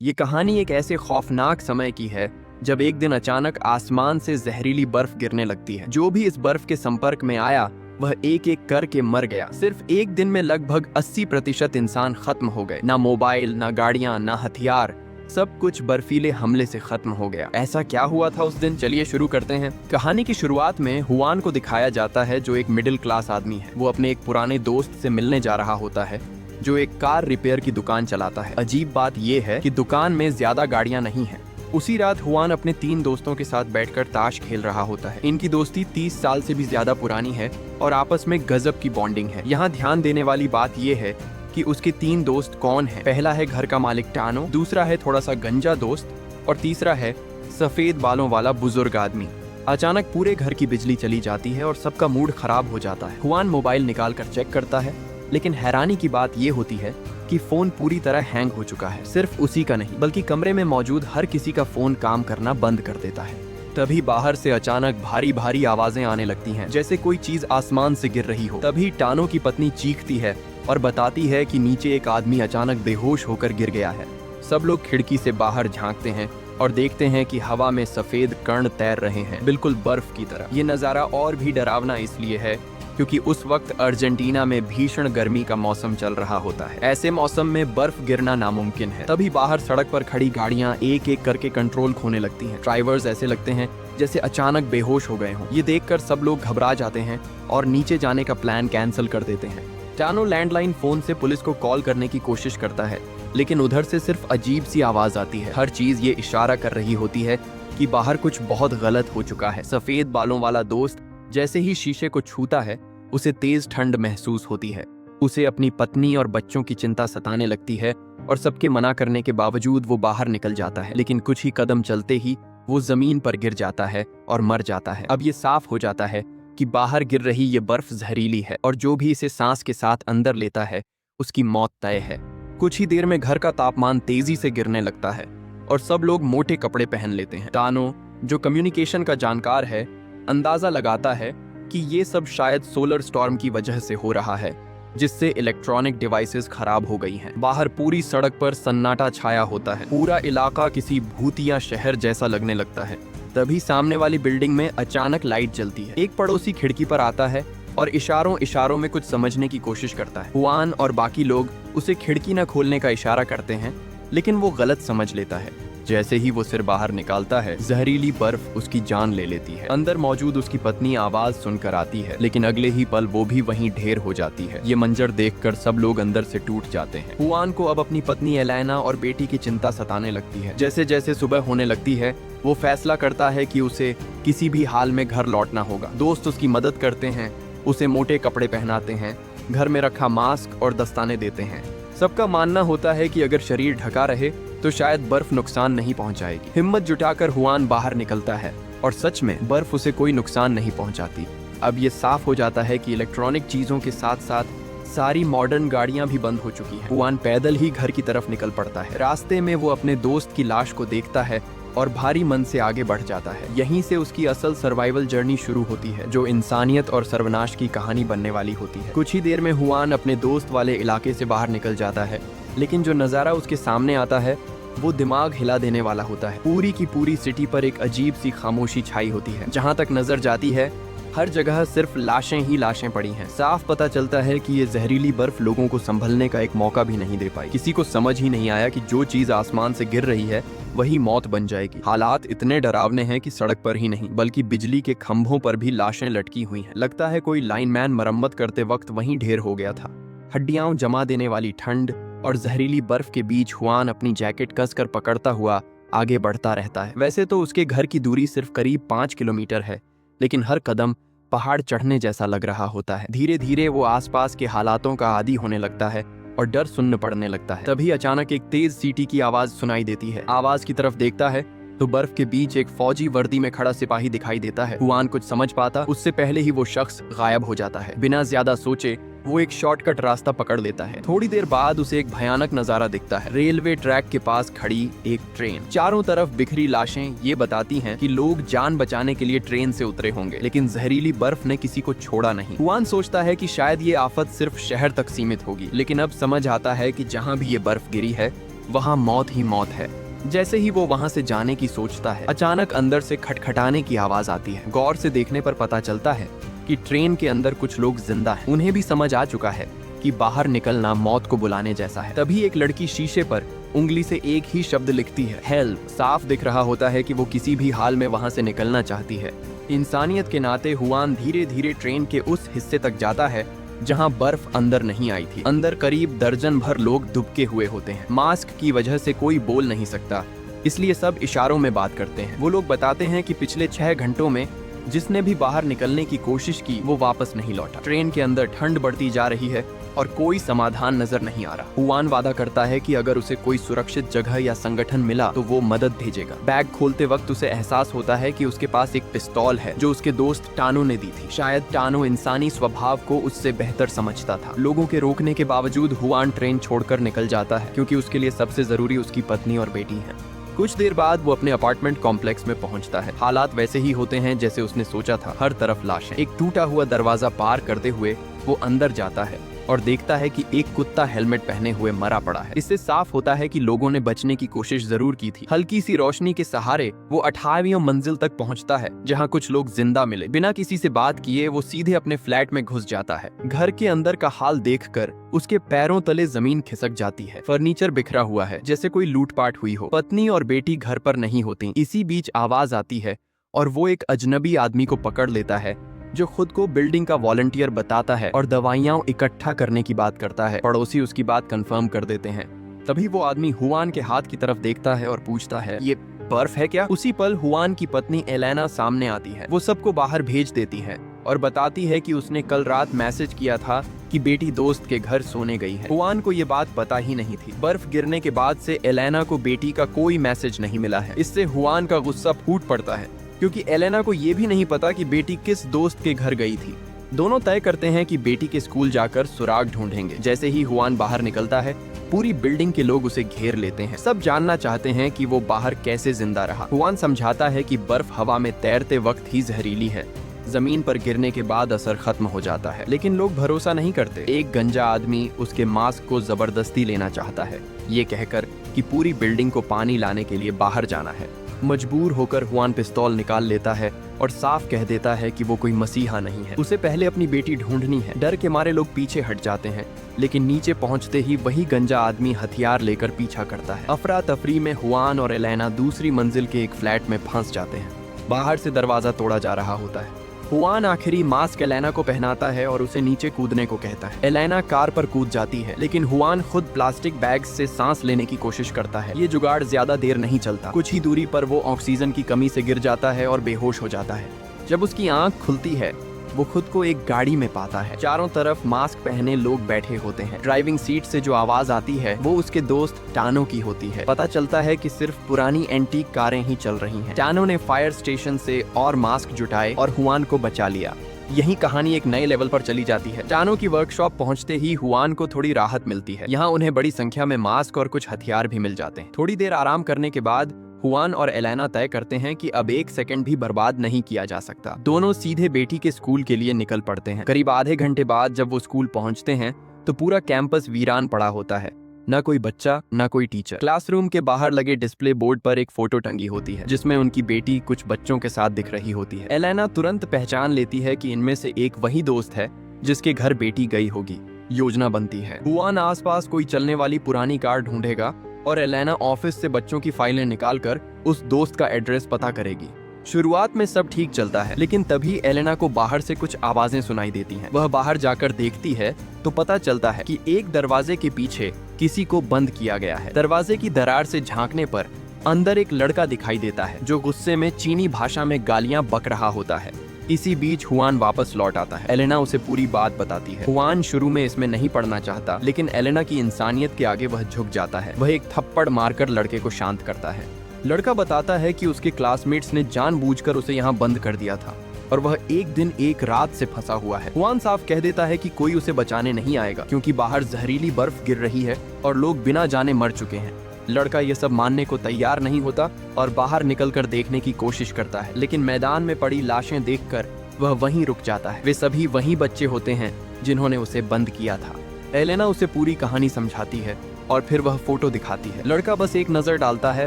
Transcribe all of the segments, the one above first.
ये कहानी एक ऐसे खौफनाक समय की है जब एक दिन अचानक आसमान से जहरीली बर्फ गिरने लगती है। जो भी इस बर्फ के संपर्क में आया वह एक एक करके मर गया। सिर्फ एक दिन में लगभग 80% इंसान खत्म हो गए। ना मोबाइल, ना गाड़ियां, ना हथियार, सब कुछ बर्फीले हमले से खत्म हो गया। ऐसा क्या हुआ था उस दिन, चलिए शुरू करते हैं। कहानी की शुरुआत में हुआन को दिखाया जाता है जो एक मिडिल क्लास आदमी है। वो अपने एक पुराने दोस्त से मिलने जा रहा होता है जो एक कार रिपेयर की दुकान चलाता है। अजीब बात यह है कि दुकान में ज्यादा गाड़ियां नहीं हैं। उसी रात हुआन अपने 3 दोस्तों के साथ बैठकर ताश खेल रहा होता है। इनकी दोस्ती 30 साल से भी ज्यादा पुरानी है और आपस में गजब की बॉन्डिंग है। यहाँ ध्यान देने वाली बात यह है कि उसके 3 दोस्त कौन हैं। पहला है घर का मालिक टानो, दूसरा है थोड़ा सा गंजा दोस्त और तीसरा है सफेद बालों वाला बुजुर्ग आदमी। अचानक पूरे घर की बिजली चली जाती है और सबका मूड खराब हो जाता है। हुआन मोबाइल निकाल कर चेक करता है, लेकिन हैरानी की बात यह होती है कि फोन पूरी तरह हैंग हो चुका है। सिर्फ उसी का नहीं बल्कि कमरे में मौजूद हर किसी का फोन काम करना बंद कर देता है। तभी बाहर से अचानक भारी भारी आवाजें आने लगती हैं, जैसे कोई चीज आसमान से गिर रही हो। तभी टानो की पत्नी चीखती है और बताती है कि नीचे एक आदमी अचानक बेहोश होकर गिर गया है। सब लोग खिड़की से बाहर झांकते हैं और देखते हैं कि हवा में सफेद कण तैर रहे हैं, बिल्कुल बर्फ की तरह। ये नजारा और भी डरावना इसलिए है क्योंकि उस वक्त अर्जेंटीना में भीषण गर्मी का मौसम चल रहा होता है। ऐसे मौसम में बर्फ गिरना नामुमकिन है। तभी बाहर सड़क पर खड़ी गाड़ियां एक एक करके कंट्रोल खोने लगती हैं। ड्राइवर्स ऐसे लगते हैं जैसे अचानक बेहोश हो गए हों। ये देखकर सब लोग घबरा जाते हैं और नीचे जाने का प्लान कैंसिल कर देते हैं। टानो लैंडलाइन फोन से पुलिस को कॉल करने की कोशिश करता है, लेकिन उधर से सिर्फ अजीब सी आवाज आती है। हर चीज ये इशारा कर रही होती है कि बाहर कुछ बहुत गलत हो चुका है। सफेद बालों वाला दोस्त जैसे ही शीशे को छूता है उसे तेज ठंड महसूस होती है। उसे अपनी पत्नी और बच्चों की चिंता सताने लगती है और सबके मना करने के बावजूद वो बाहर निकल जाता है। लेकिन कुछ ही कदम चलते ही वो जमीन पर गिर जाता है और मर जाता है। अब ये साफ हो जाता है कि बाहर गिर रही ये बर्फ जहरीली है और जो भी इसे सांस के साथ अंदर लेता है उसकी मौत तय है। कुछ ही देर में घर का तापमान तेजी से गिरने लगता है और सब लोग मोटे कपड़े पहन लेते हैं। टानो, जो कम्युनिकेशन का जानकार है, अंदाजा लगाता है कि ये सब शायद सोलर स्टॉर्म की वजह से हो रहा है, जिससे इलेक्ट्रॉनिक डिवाइसेस खराब हो गई हैं। बाहर पूरी सड़क पर सन्नाटा छाया होता है। पूरा इलाका किसी भूतिया शहर जैसा लगने लगता है। तभी सामने वाली बिल्डिंग में अचानक लाइट जलती है। एक पड़ोसी खिड़की पर आता है और इशारों इशारों में कुछ समझने की कोशिश करता है। हुआन और बाकी लोग उसे खिड़की न खोलने का इशारा करते हैं, लेकिन वो गलत समझ लेता है। जैसे ही वो सिर बाहर निकालता है, जहरीली बर्फ उसकी जान ले लेती है। अंदर मौजूद उसकी पत्नी आवाज सुनकर आती है, लेकिन अगले ही पल वो भी वहीं ढेर हो जाती है। ये मंजर देखकर सब लोग अंदर से टूट जाते हैं। हुआन को अब अपनी पत्नी एलेना और बेटी की चिंता सताने लगती है। जैसे जैसे सुबह होने लगती है, वो फैसला करता है कि उसे किसी भी हाल में घर लौटना होगा। दोस्त उसकी मदद करते हैं, उसे मोटे कपड़े पहनाते हैं, घर में रखा मास्क और दस्ताने देते हैं। सबका मानना होता है कि अगर शरीर ढका रहे तो शायद बर्फ नुकसान नहीं पहुंचाएगी। हिम्मत जुटाकर हुआन बाहर निकलता है और सच में बर्फ उसे कोई नुकसान नहीं पहुंचाती। अब ये साफ हो जाता है कि इलेक्ट्रॉनिक चीजों के साथ साथ सारी मॉडर्न गाड़ियां भी बंद हो चुकी हैं। हुआन पैदल ही घर की तरफ निकल पड़ता है। रास्ते में वो अपने दोस्त की लाश को देखता है और भारी मन से आगे बढ़ जाता है। यहीं से उसकी असल सर्वाइवल जर्नी शुरू होती है, जो इंसानियत और सर्वनाश की कहानी बनने वाली होती है। कुछ ही देर में हुआन अपने दोस्त वाले इलाके से बाहर निकल जाता है, लेकिन जो नज़ारा उसके सामने आता है वो दिमाग हिला देने वाला होता है। पूरी की पूरी सिटी पर एक अजीब सी खामोशी छाई होती है। जहाँ तक नजर जाती है हर जगह सिर्फ लाशें ही लाशें पड़ी हैं। साफ पता चलता है कि ये जहरीली बर्फ लोगों को संभलने का एक मौका भी नहीं दे पाई। किसी को समझ ही नहीं आया कि जो चीज आसमान से गिर रही है वही मौत बन जाएगी। हालात इतने डरावने हैं कि सड़क पर ही नहीं बल्कि बिजली के खंभों पर भी लाशें लटकी हुई हैं। लगता है कोई लाइनमैन मरम्मत करते वक्त वहीं ढेर हो गया था। हड्डियां जमा देने वाली ठंड और जहरीली बर्फ के बीच हुआन अपनी जैकेट कसकर पकड़ता हुआ आगे बढ़ता रहता है। वैसे तो उसके घर की दूरी सिर्फ करीब 5 किलोमीटर है, लेकिन हर कदम पहाड़ चढ़ने जैसा लग रहा होता है। धीरे धीरे वो आसपास के हालातों का आदी होने लगता है और डर सुन्न पड़ने लगता है। तभी अचानक एक तेज सीटी की आवाज सुनाई देती है। आवाज की तरफ देखता है तो बर्फ के बीच एक फौजी वर्दी में खड़ा सिपाही दिखाई देता है। हुआन कुछ समझ पाता उससे पहले ही वो शख्स गायब हो जाता है। बिना ज्यादा सोचे वो एक शॉर्टकट रास्ता पकड़ लेता है। थोड़ी देर बाद उसे एक भयानक नजारा दिखता है। रेलवे ट्रैक के पास खड़ी एक ट्रेन, चारों तरफ बिखरी लाशें ये बताती हैं कि लोग जान बचाने के लिए ट्रेन से उतरे होंगे, लेकिन जहरीली बर्फ ने किसी को छोड़ा नहीं। हुआन सोचता है कि शायद ये आफत सिर्फ शहर तक सीमित होगी, लेकिन अब समझ आता है कि जहाँ भी ये बर्फ गिरी है वहाँ मौत ही मौत है। जैसे ही वो वहाँ से जाने की सोचता है, अचानक अंदर से खटखटाने की आवाज आती है। गौर से देखने पर पता चलता है कि ट्रेन के अंदर कुछ लोग जिंदा हैं। उन्हें भी समझ आ चुका है कि बाहर निकलना मौत को बुलाने जैसा है। तभी एक लड़की शीशे पर उंगली से एक ही शब्द लिखती है, हेल्प। साफ दिख रहा होता है कि वो किसी भी हाल में वहाँ से निकलना चाहती है। इंसानियत के नाते हुआन धीरे धीरे ट्रेन के उस हिस्से तक जाता है जहां बर्फ अंदर नहीं आई थी। अंदर करीब दर्जन भर लोग दुबके हुए होते हैं। मास्क की वजह से कोई बोल नहीं सकता, इसलिए सब इशारों में बात करते हैं। वो लोग बताते हैं कि पिछले 6 घंटों में जिसने भी बाहर निकलने की कोशिश की वो वापस नहीं लौटा। ट्रेन के अंदर ठंड बढ़ती जा रही है और कोई समाधान नजर नहीं आ रहा। हुआन वादा करता है कि अगर उसे कोई सुरक्षित जगह या संगठन मिला तो वो मदद भेजेगा। बैग खोलते वक्त उसे एहसास होता है कि उसके पास एक पिस्तौल है जो उसके दोस्त टानो ने दी थी। शायद टानो इंसानी स्वभाव को उससे बेहतर समझता था। लोगों के रोकने के बावजूद हुआन ट्रेन छोड़कर निकल जाता है क्योंकि उसके लिए सबसे जरूरी उसकी पत्नी और बेटी है। कुछ देर बाद वो अपने अपार्टमेंट कॉम्प्लेक्स में पहुंचता है। हालात वैसे ही होते हैं जैसे उसने सोचा था, हर तरफ लाशें। एक टूटा हुआ दरवाजा पार करते हुए वो अंदर जाता है और देखता है कि एक कुत्ता हेलमेट पहने हुए मरा पड़ा है। इससे साफ होता है कि लोगों ने बचने की कोशिश जरूर की थी। हल्की सी रोशनी के सहारे वो 18वीं मंजिल तक पहुंचता है जहां कुछ लोग जिंदा मिले। बिना किसी से बात किए वो सीधे अपने फ्लैट में घुस जाता है। घर के अंदर का हाल देखकर उसके पैरों तले जमीन खिसक जाती है। फर्नीचर बिखरा हुआ है जैसे कोई लूटपाट हुई हो। पत्नी और बेटी घर पर नहीं होती। इसी बीच आवाज आती है और वो एक अजनबी आदमी को पकड़ लेता है जो खुद को बिल्डिंग का वॉलंटियर बताता है और दवाइयां इकट्ठा करने की बात करता है। पड़ोसी उसकी बात कंफर्म कर देते हैं। तभी वो आदमी हुआन के हाथ की तरफ देखता है और पूछता है, ये बर्फ है क्या? उसी पल हुआन की पत्नी एलेना सामने आती है। वो सबको बाहर भेज देती है और बताती है कि उसने कल रात मैसेज किया था कि बेटी दोस्त के घर सोने गई है। हुआन को ये बात पता ही नहीं थी। बर्फ गिरने के बाद से एलेना को बेटी का कोई मैसेज नहीं मिला है। इससे हुआन का गुस्सा फूट पड़ता है क्योंकि एलेना को ये भी नहीं पता कि बेटी किस दोस्त के घर गई थी। दोनों तय करते हैं कि बेटी के स्कूल जाकर सुराग ढूंढेंगे। जैसे ही हुआन बाहर निकलता है पूरी बिल्डिंग के लोग उसे घेर लेते हैं। सब जानना चाहते हैं कि वो बाहर कैसे जिंदा रहा। हुआन समझाता है कि बर्फ हवा में तैरते वक्त ही जहरीली है, जमीन पर गिरने के बाद असर खत्म हो जाता है। लेकिन लोग भरोसा नहीं करते। एक गंजा आदमी उसके मास्क को जबरदस्ती लेना चाहता है, ये कहकर कि पूरी बिल्डिंग को पानी लाने के लिए बाहर जाना है। मजबूर होकर हुआन पिस्तौल निकाल लेता है और साफ कह देता है कि वो कोई मसीहा नहीं है, उसे पहले अपनी बेटी ढूंढनी है। डर के मारे लोग पीछे हट जाते हैं, लेकिन नीचे पहुंचते ही वही गंजा आदमी हथियार लेकर पीछा करता है। अफरा तफरी में हुआन और एलेना दूसरी मंजिल के एक फ्लैट में फंस जाते हैं। बाहर से दरवाजा तोड़ा जा रहा होता है। हुआन आखिरी मास्क एलेना को पहनाता है और उसे नीचे कूदने को कहता है। एलेना कार पर कूद जाती है, लेकिन हुआन खुद प्लास्टिक बैग से सांस लेने की कोशिश करता है। ये जुगाड़ ज्यादा देर नहीं चलता। कुछ ही दूरी पर वो ऑक्सीजन की कमी से गिर जाता है और बेहोश हो जाता है। जब उसकी आंख खुलती है वो खुद को एक गाड़ी में पाता है। चारों तरफ मास्क पहने लोग बैठे होते हैं। ड्राइविंग सीट से जो आवाज आती है वो उसके दोस्त टानो की होती है। पता चलता है कि सिर्फ पुरानी एंटीक कारें ही चल रही हैं। टानो ने फायर स्टेशन से और मास्क जुटाए और हुआन को बचा लिया। यही कहानी एक नए लेवल पर चली जाती है। टानो की वर्कशॉप पहुंचते ही हुआन को थोड़ी राहत मिलती है। यहाँ उन्हें बड़ी संख्या में मास्क और कुछ हथियार भी मिल जाते हैं। थोड़ी देर आराम करने के बाद हुआन और एलेना तय करते हैं कि अब एक सेकंड भी बर्बाद नहीं किया जा सकता। दोनों सीधे बेटी के स्कूल के लिए निकल पड़ते हैं। करीब आधे घंटे बाद जब वो स्कूल पहुंचते हैं तो पूरा कैंपस वीरान पड़ा होता है। न कोई बच्चा न कोई टीचर। क्लासरूम के बाहर लगे डिस्प्ले बोर्ड पर एक फोटो टंगी होती है जिसमें उनकी बेटी कुछ बच्चों के साथ दिख रही होती है। एलेना तुरंत पहचान लेती है कि इनमें से एक वही दोस्त है जिसके घर बेटी गई होगी। योजना बनती है। हुआन आसपास कोई चलने वाली पुरानी कार ढूंढेगा और एलेना ऑफिस से बच्चों की फाइलें निकालकर उस दोस्त का एड्रेस पता करेगी। शुरुआत में सब ठीक चलता है, लेकिन तभी एलेना को बाहर से कुछ आवाजें सुनाई देती हैं। वह बाहर जाकर देखती है तो पता चलता है कि एक दरवाजे के पीछे किसी को बंद किया गया है। दरवाजे की दरार से झांकने पर अंदर एक लड़का दिखाई देता है जो गुस्से में चीनी भाषा में गालियां बक रहा होता है। इसी बीच हुआन वापस लौट आता है। एलेना उसे पूरी बात बताती है। हुआन शुरू में इसमें नहीं पढ़ना चाहता, लेकिन एलेना की इंसानियत के आगे वह झुक जाता है। वह एक थप्पड़ मारकर लड़के को शांत करता है। लड़का बताता है कि उसके क्लासमेट्स ने जानबूझकर उसे यहाँ बंद कर दिया था और वह एक दिन एक रात से फंसा हुआ है। हुआन साफ कह देता है कि कोई उसे बचाने नहीं आएगा क्योंकि बाहर जहरीली बर्फ गिर रही है और लोग बिना जाने मर चुके हैं। लड़का ये सब मानने को तैयार नहीं होता और बाहर निकलकर देखने की कोशिश करता है, लेकिन मैदान में पड़ी लाशें देखकर वह वहीं रुक जाता है। वे सभी वही बच्चे होते हैं जिन्होंने उसे बंद किया था। एलेना उसे पूरी कहानी समझाती है और फिर वह फोटो दिखाती है। लड़का बस एक नजर डालता है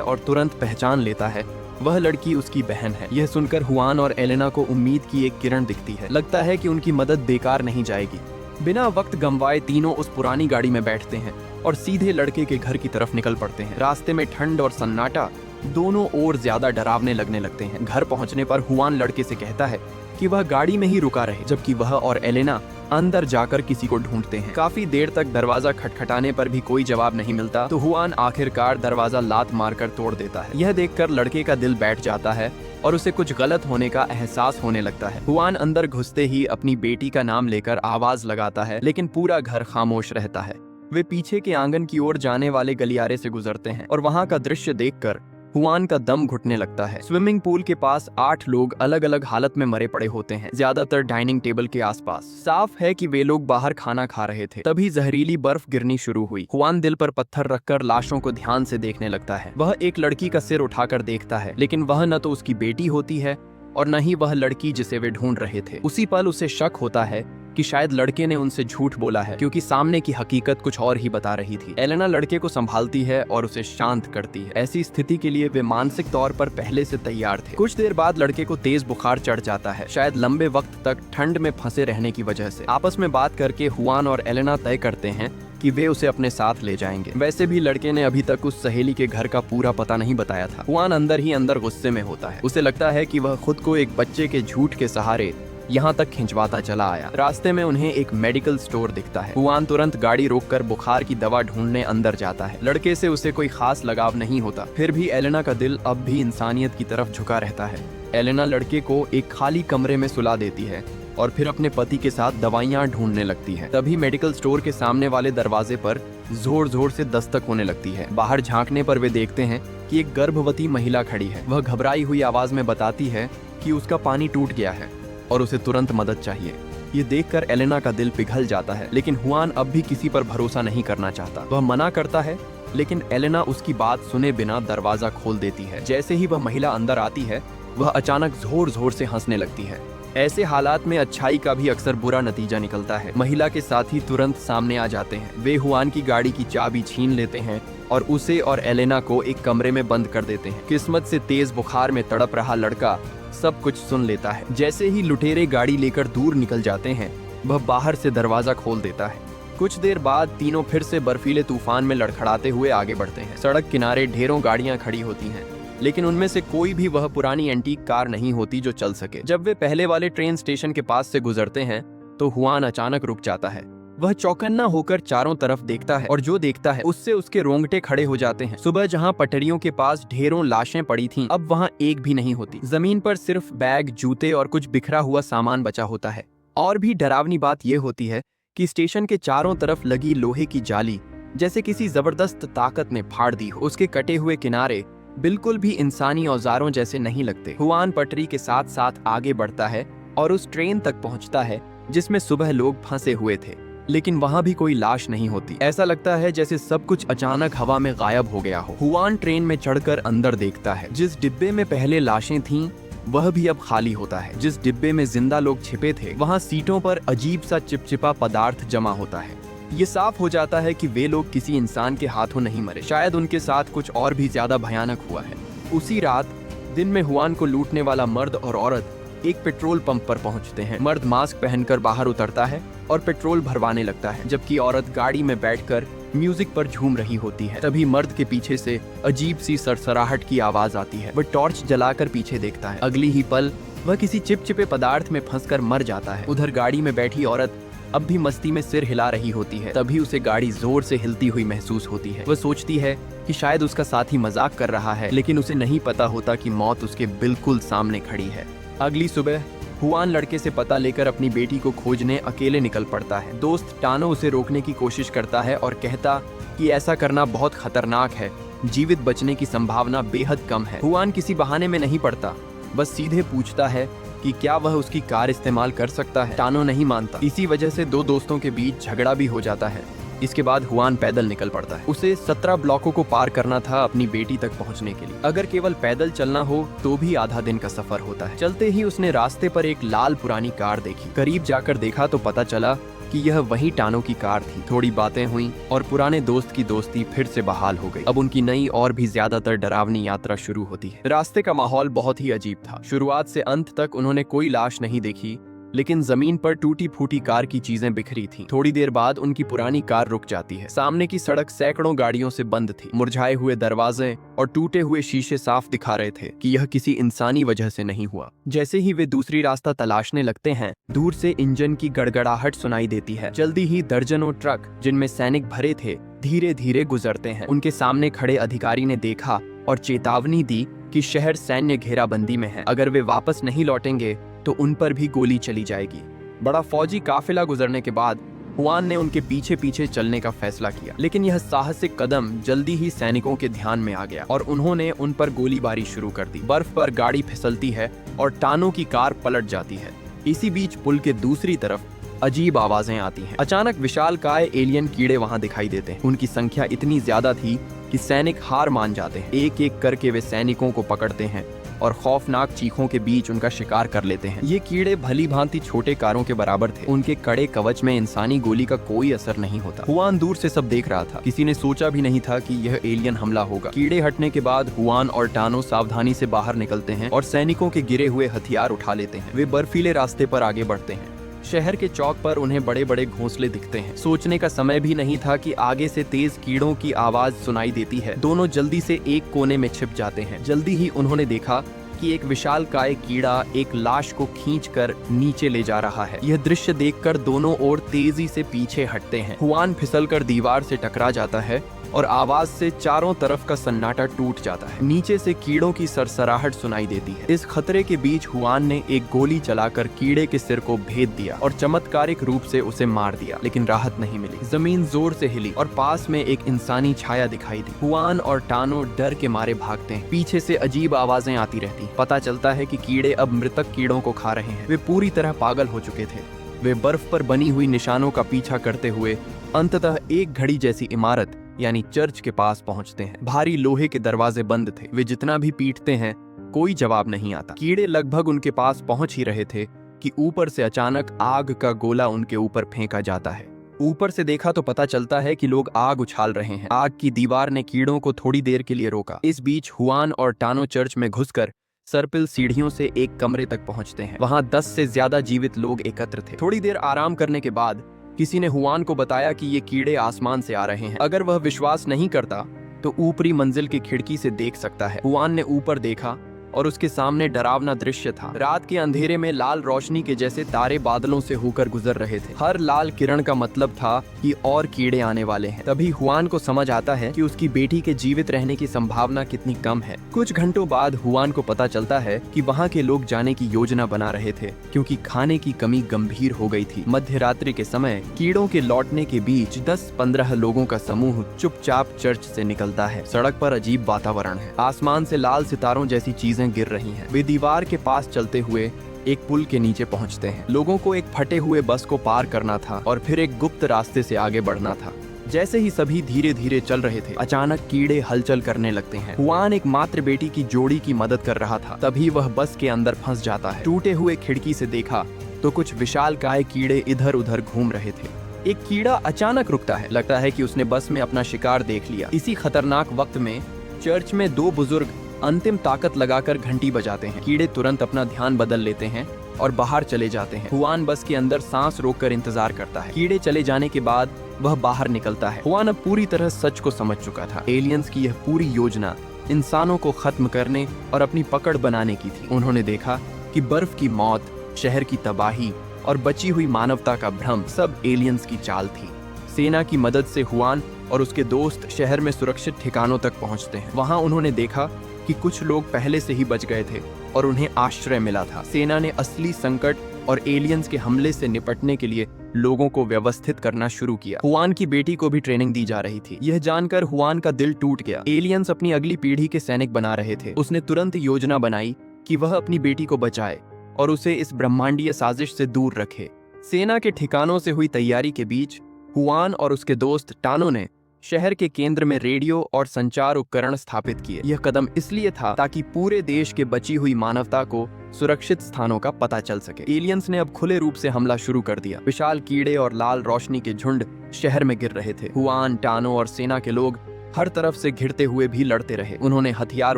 और तुरंत पहचान लेता है वह लड़की उसकी बहन है। यह सुनकर हुआन और एलेना को उम्मीद की एक किरण दिखती है। लगता है कि उनकी मदद बेकार नहीं जाएगी। बिना वक्त गंवाए तीनों उस पुरानी गाड़ी में बैठते हैं और सीधे लड़के के घर की तरफ निकल पड़ते हैं। रास्ते में ठंड और सन्नाटा दोनों ओर ज्यादा डरावने लगने लगते हैं। घर पहुंचने पर हुआन लड़के से कहता है कि वह गाड़ी में ही रुका रहे, जबकि वह और एलेना अंदर जाकर किसी को ढूंढते हैं। काफी देर तक दरवाजा खटखटाने पर भी कोई जवाब नहीं मिलता तो हुआन आखिरकार दरवाजा लात मारकर तोड़ देता है। यह देखकर लड़के का दिल बैठ जाता है और उसे कुछ गलत होने का एहसास होने लगता है। हुआन अंदर घुसते ही अपनी बेटी का नाम लेकर आवाज लगाता है, लेकिन पूरा घर खामोश रहता है। वे पीछे के आंगन की ओर जाने वाले गलियारे से गुजरते हैं और वहाँ का दृश्य देखकर हुआन का दम घुटने लगता है। स्विमिंग पूल के पास 8 लोग अलग अलग हालत में मरे पड़े होते हैं, ज्यादातर डाइनिंग टेबल के आसपास। साफ है कि वे लोग बाहर खाना खा रहे थे। तभी जहरीली बर्फ गिरनी शुरू हुई। हुआन दिल पर पत्थर रखकर लाशों को ध्यान से देखने लगता है। वह एक लड़की का सिर उठाकर देखता है, लेकिन वह न तो उसकी बेटी होती है और न ही वह लड़की जिसे वे ढूंढ रहे थे। उसी पल उसे शक होता है कि शायद लड़के ने उनसे झूठ बोला है, क्योंकि सामने की हकीकत कुछ और ही बता रही थी। एलेना लड़के को संभालती है और उसे शांत करती है। ऐसी स्थिति के लिए वे मानसिक तौर पर पहले से तैयार थे। कुछ देर बाद लड़के को तेज बुखार चढ़ जाता है, शायद लंबे वक्त तक ठंड में फंसे रहने की वजह से। आपस में बात करके हुआन और एलेना तय करते हैं कि वे उसे अपने साथ ले जाएंगे। वैसे भी लड़के ने अभी तक उस सहेली के घर का पूरा पता नहीं बताया था। हुआन अंदर ही अंदर गुस्से में होता है। उसे लगता है कि वह खुद को एक बच्चे के झूठ के सहारे यहाँ तक खिंचवाता चला आया। रास्ते में उन्हें एक मेडिकल स्टोर दिखता है। हुआन तुरंत गाड़ी रोककर बुखार की दवा ढूंढने अंदर जाता है। लड़के से उसे कोई खास लगाव नहीं होता, फिर भी एलेना का दिल अब भी इंसानियत की तरफ झुका रहता है। एलेना लड़के को एक खाली कमरे में सुला देती है और फिर अपने पति के साथ दवाइयाँ ढूंढने लगती है। तभी मेडिकल स्टोर के सामने वाले दरवाजे पर जोर जोर से दस्तक होने लगती है। बाहर झांकने पर वे देखते हैं कि एक गर्भवती महिला खड़ी है। वह घबराई हुई आवाज में बताती है कि उसका पानी टूट गया है और उसे तुरंत मदद चाहिए। ये देखकर एलेना का दिल पिघल जाता है, लेकिन हुआन अब भी किसी पर भरोसा नहीं करना चाहता। वह मना करता है, लेकिन एलेना उसकी बात सुने बिना दरवाजा खोल देती है। जैसे ही वह महिला अंदर आती है, वह अचानक जोर जोर से हंसने लगती है। ऐसे हालात में अच्छाई का भी अक्सर बुरा नतीजा निकलता है। महिला के साथी तुरंत सामने आ जाते हैं। वे हुआन की गाड़ी की चाबी छीन लेते हैं और उसे और एलेना को एक कमरे में बंद कर देते हैं। किस्मत से तेज बुखार में तड़प रहा लड़का सब कुछ सुन लेता है। जैसे ही लुटेरे गाड़ी लेकर दूर निकल जाते हैं, वह बाहर से दरवाजा खोल देता है। कुछ देर बाद तीनों फिर से बर्फीले तूफान में लड़खड़ाते हुए आगे बढ़ते हैं। सड़क किनारे ढेरों गाड़ियां खड़ी होती हैं, लेकिन उनमें से कोई भी वह पुरानी एंटीक कार नहीं होती जो चल सके। जब वे पहले वाले ट्रेन स्टेशन के पास से गुजरते हैं तो हुआन अचानक रुक जाता है। वह चौकन्ना होकर चारों तरफ देखता है और जो देखता है उससे उसके रोंगटे खड़े हो जाते हैं। सुबह जहां पटरियों के पास ढेरों लाशें पड़ी थीं, अब वहां एक भी नहीं होती। जमीन पर सिर्फ बैग, जूते और कुछ बिखरा हुआ सामान बचा होता है। और भी डरावनी बात यह होती है कि स्टेशन के चारों तरफ लगी लोहे की जाली जैसे किसी जबरदस्त ताकत ने फाड़ दी हो। उसके कटे हुए किनारे बिल्कुल भी इंसानी औजारों जैसे नहीं लगते। हुआन पटरी के साथ साथ आगे बढ़ता है और उस ट्रेन तक पहुंचता है जिसमें सुबह लोग फंसे हुए थे, लेकिन वहां भी कोई लाश नहीं होती। ऐसा लगता है जैसे सब कुछ अचानक हवा में गायब हो गया हो। हुआन ट्रेन में चढ़कर अंदर देखता है। जिस डिब्बे में पहले लाशें थीं, वह भी अब खाली होता है। जिस डिब्बे में जिंदा लोग छिपे थे, वहां सीटों पर अजीब सा चिपचिपा पदार्थ जमा होता है। ये साफ हो जाता है कि वे लोग किसी इंसान के हाथों नहीं मरे, शायद उनके साथ कुछ और भी ज्यादा भयानक हुआ है। उसी रात दिन में हुआन को लूटने वाला मर्द और औरत एक पेट्रोल पंप पर पहुंचते हैं। मर्द मास्क पहनकर बाहर उतरता है और पेट्रोल भरवाने लगता है, जबकि औरत गाड़ी में बैठकर म्यूजिक पर झूम रही होती है। तभी मर्द के पीछे से अजीब सी सरसराहट की आवाज आती है। वह टॉर्च जलाकर पीछे देखता है। अगली ही पल वह किसी चिपचिपे पदार्थ में फंसकर मर जाता है। उधर गाड़ी में बैठी औरत अब भी मस्ती में सिर हिला रही होती है। तभी उसे गाड़ी जोर से हिलती हुई महसूस होती है। वह सोचती है कि शायद उसका साथी मजाक कर रहा है, लेकिन उसे नहीं पता होता कि मौत उसके बिल्कुल सामने खड़ी है। अगली सुबह हुआन लड़के से पता लेकर अपनी बेटी को खोजने अकेले निकल पड़ता है। दोस्त टानो उसे रोकने की कोशिश करता है और कहता कि ऐसा करना बहुत खतरनाक है, जीवित बचने की संभावना बेहद कम है। हुआन किसी बहाने में नहीं पड़ता, बस सीधे पूछता है कि क्या वह उसकी कार इस्तेमाल कर सकता है। टानो नहीं मानता। इसी वजह से दो दोस्तों के बीच झगड़ा भी हो जाता है। इसके बाद हुआन पैदल निकल पड़ता है। उसे 17 ब्लॉकों को पार करना था अपनी बेटी तक पहुंचने के लिए। अगर केवल पैदल चलना हो तो भी आधा दिन का सफर होता है। चलते ही उसने रास्ते पर एक लाल पुरानी कार देखी। करीब जाकर देखा तो पता चला कि यह वही टानो की कार थी। थोड़ी बातें हुई और पुराने दोस्त की दोस्ती फिर से बहाल हो गई। अब उनकी नई और भी ज्यादातर डरावनी यात्रा शुरू होती है। रास्ते का माहौल बहुत ही अजीब था। शुरुआत से अंत तक उन्होंने कोई लाश नहीं देखी, लेकिन जमीन पर टूटी फूटी कार की चीजें बिखरी थीं। थोड़ी देर बाद उनकी पुरानी कार रुक जाती है। सामने की सड़क सैकड़ों गाड़ियों से बंद थी। मुरझाए हुए दरवाजे और टूटे हुए शीशे साफ दिखा रहे थे कि यह किसी इंसानी वजह से नहीं हुआ। जैसे ही वे दूसरी रास्ता तलाशने लगते हैं, दूर से इंजन की गड़गड़ाहट सुनाई देती है। जल्दी ही दर्जनों ट्रक जिनमें सैनिक भरे थे धीरे धीरे गुजरते हैं। उनके सामने खड़े अधिकारी ने देखा और चेतावनी दी कि शहर सैन्य घेराबंदी में है। अगर वे वापस नहीं लौटेंगे तो उन पर भी गोली चली जाएगी। बड़ा फौजी काफिला गुजरने के बाद हुआन ने उनके पीछे पीछे चलने का फैसला किया, लेकिन यह साहसिक कदम जल्दी ही सैनिकों के ध्यान में आ गया और उन्होंने उन पर गोलीबारी शुरू कर दी। बर्फ पर गाड़ी फिसलती है और टानो की कार पलट जाती है। इसी बीच पुल के दूसरी तरफ अजीब आवाजें आती हैं। अचानक विशालकाय एलियन कीड़े वहां दिखाई देते हैं। उनकी संख्या इतनी ज्यादा थी कि सैनिक हार मान जाते हैं। एक एक करके वे सैनिकों को पकड़ते हैं और खौफनाक चीखों के बीच उनका शिकार कर लेते हैं। ये कीड़े भली भांति छोटे कारों के बराबर थे। उनके कड़े कवच में इंसानी गोली का कोई असर नहीं होता। हुआन दूर से सब देख रहा था। किसी ने सोचा भी नहीं था कि यह एलियन हमला होगा। कीड़े हटने के बाद हुआन और टानो सावधानी से बाहर निकलते हैं और सैनिकों के गिरे हुए हथियार उठा लेते हैं। वे बर्फीले रास्ते पर आगे बढ़ते हैं। शहर के चौक पर उन्हें बड़े बड़े घोंसले दिखते हैं। सोचने का समय भी नहीं था कि आगे से तेज कीड़ों की आवाज सुनाई देती है। दोनों जल्दी से एक कोने में छिप जाते हैं। जल्दी ही उन्होंने देखा कि एक विशालकाय कीड़ा एक लाश को खींचकर नीचे ले जा रहा है। यह दृश्य देखकर दोनों ओर तेजी से पीछे हटते हैं। हुआन फिसलकर दीवार से टकरा जाता है और आवाज से चारों तरफ का सन्नाटा टूट जाता है। नीचे से कीड़ों की सरसराहट सुनाई देती है। इस खतरे के बीच हुआन ने एक गोली चलाकर कीड़े के सिर को भेद दिया और चमत्कारिक रूप से उसे मार दिया, लेकिन राहत नहीं मिली। जमीन जोर से हिली और पास में एक इंसानी छाया दिखाई दी। हुआन और टानो डर के मारे भागते हैं। पीछे से अजीब आवाजें आती रहती। पता चलता है कि कीड़े अब मृतक कीड़ों को खा रहे हैं। वे पूरी तरह पागल हो चुके थे। वे बर्फ पर बनी हुई निशानों का पीछा करते हुए अंततः एक घड़ी जैसी इमारत यानी चर्च के पास पहुंचते हैं। भारी लोहे के दरवाजे बंद थे। वे जितना भी पीटते हैं कोई जवाब नहीं आता। कीड़े लगभग उनके पास पहुंच ही रहे थे कि ऊपर से अचानक आग का गोला उनके ऊपर फेंका जाता है। ऊपर से देखा तो पता चलता है कि लोग आग उछाल रहे हैं। आग की दीवार ने कीड़ों को थोड़ी देर के लिए रोका। इस बीच हुआन और टानो चर्च में घुसकर सर्पिल सीढ़ियों से एक कमरे तक पहुंचते हैं। वहां 10 से ज्यादा जीवित लोग एकत्र थे। थोड़ी देर आराम करने के बाद किसी ने हुआन को बताया कि ये कीड़े आसमान से आ रहे हैं। अगर वह विश्वास नहीं करता तो ऊपरी मंजिल की खिड़की से देख सकता है। हुआन ने ऊपर देखा और उसके सामने डरावना दृश्य था। रात के अंधेरे में लाल रोशनी के जैसे तारे बादलों से होकर गुजर रहे थे। हर लाल किरण का मतलब था कि और कीड़े आने वाले हैं। तभी हुआन को समझ आता है कि उसकी बेटी के जीवित रहने की संभावना कितनी कम है। कुछ घंटों बाद हुआन को पता चलता है कि वहाँ के लोग जाने की योजना बना रहे थे, क्योंकि खाने की कमी गंभीर हो गई थी। मध्य रात्रि के समय कीड़ों के लौटने के बीच 10-15 लोगों का समूह चुपचाप चर्च से निकलता है। सड़क पर अजीब वातावरण है। आसमान से लाल सितारों जैसी चीजें गिर रही हैं। वे दीवार के पास चलते हुए एक पुल के नीचे पहुंचते हैं। लोगों को एक फटे हुए बस को पार करना था और फिर एक गुप्त रास्ते से आगे बढ़ना था। जैसे ही सभी धीरे धीरे चल रहे थे, अचानक कीड़े हलचल करने लगते हैं। हुआन एक मात्र बेटी की जोड़ी की मदद कर रहा था। तभी वह बस के अंदर फंस जाता है। टूटे हुए खिड़की से देखा तो कुछ विशालकाय कीड़े इधर उधर घूम रहे थे। एक कीड़ा अचानक रुकता है। लगता है कि उसने बस में अपना शिकार देख लिया। इसी खतरनाक वक्त में चर्च में 2 बुजुर्ग अंतिम ताकत लगाकर घंटी बजाते हैं। कीड़े तुरंत अपना ध्यान बदल लेते हैं और बाहर चले जाते हैं। हुआन बस के अंदर सांस रोककर इंतजार करता है। कीड़े चले जाने के बाद वह बाहर निकलता है। हुआन अब पूरी तरह सच को समझ चुका था। एलियंस की यह पूरी योजना इंसानों को खत्म करने और अपनी पकड़ बनाने की थी। उन्होंने देखा कि बर्फ की मौत, शहर की तबाही और बची हुई मानवता का भ्रम सब एलियंस की चाल थी। सेना की मदद से हुआन और उसके दोस्त शहर में सुरक्षित ठिकानों तक पहुंचते हैं। वहां उन्होंने देखा कि कुछ लोग पहले से ही बच गए थे और उन्हें आश्रय मिला था। सेना ने असली संकट और एलियंस के हमले से निपटने के लिए लोगों को व्यवस्थित करना शुरू किया। हुआन की बेटी को भी ट्रेनिंग दी जा रही थी। यह जानकर हुआन का दिल टूट गया। एलियंस अपनी अगली पीढ़ी के सैनिक बना रहे थे। उसने तुरंत योजना बनाई कि वह अपनी बेटी को बचाए और उसे इस ब्रह्मांडीय साजिश से दूर रखे। सेना के ठिकानों से हुई तैयारी के बीच हुआन और उसके दोस्त टानो ने शहर के केंद्र में रेडियो और संचार उपकरण स्थापित किए। यह कदम इसलिए था ताकि पूरे देश के बची हुई मानवता को सुरक्षित स्थानों का पता चल सके। एलियंस ने अब खुले रूप से हमला शुरू कर दिया। विशाल कीड़े और लाल रोशनी के झुंड शहर में गिर रहे थे। हुआन, टानो और सेना के लोग हर तरफ से घिरते हुए भी लड़ते रहे। उन्होंने हथियार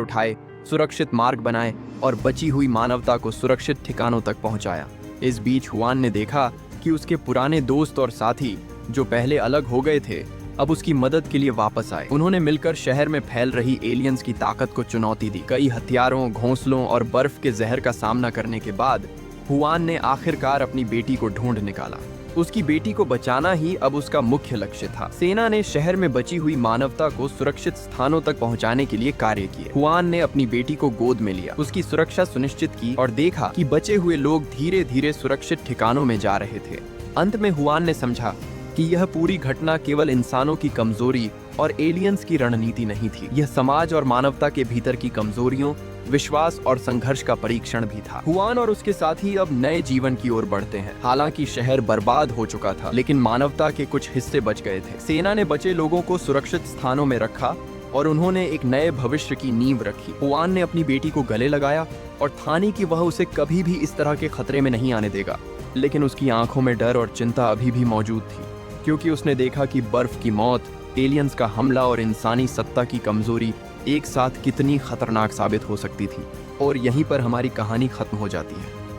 उठाए, सुरक्षित मार्ग बनाए और बची हुई मानवता को सुरक्षित ठिकानों तक पहुंचाया। इस बीच हुआन ने देखा कि उसके पुराने दोस्त और साथी जो पहले अलग हो गए थे अब उसकी मदद के लिए वापस आए। उन्होंने मिलकर शहर में फैल रही एलियंस की ताकत को चुनौती दी। कई हथियारों, घोंसलों और बर्फ के जहर का सामना करने के बाद हुआन ने आखिरकार अपनी बेटी को ढूंढ निकाला। उसकी बेटी को बचाना ही अब उसका मुख्य लक्ष्य था। सेना ने शहर में बची हुई मानवता को सुरक्षित स्थानों तक पहुंचाने के लिए कार्य किए। हुआन ने अपनी बेटी को गोद में लिया, उसकी सुरक्षा सुनिश्चित की और देखा कि बचे हुए लोग धीरे धीरे सुरक्षित ठिकानों में जा रहे थे। अंत में हुआन ने समझा कि यह पूरी घटना केवल इंसानों की कमजोरी और एलियंस की रणनीति नहीं थी। यह समाज और मानवता के भीतर की कमजोरियों, विश्वास और संघर्ष का परीक्षण भी था। हुआन और उसके साथी अब नए जीवन की ओर बढ़ते हैं। हालांकि शहर बर्बाद हो चुका था, लेकिन मानवता के कुछ हिस्से बच गए थे। सेना ने बचे लोगों को सुरक्षित स्थानों में रखा और उन्होंने एक नए भविष्य की नींव रखी। हुआन ने अपनी बेटी को गले लगाया और ठानी कि वह उसे कभी भी इस तरह के खतरे में नहीं आने देगा। लेकिन उसकी आंखों में डर और चिंता अभी भी मौजूद थी, क्योंकि उसने देखा कि बर्फ की मौत, एलियंस का हमला और इंसानी सत्ता की कमजोरी एक साथ कितनी खतरनाक साबित हो सकती थी। और यहीं पर हमारी कहानी खत्म हो जाती है।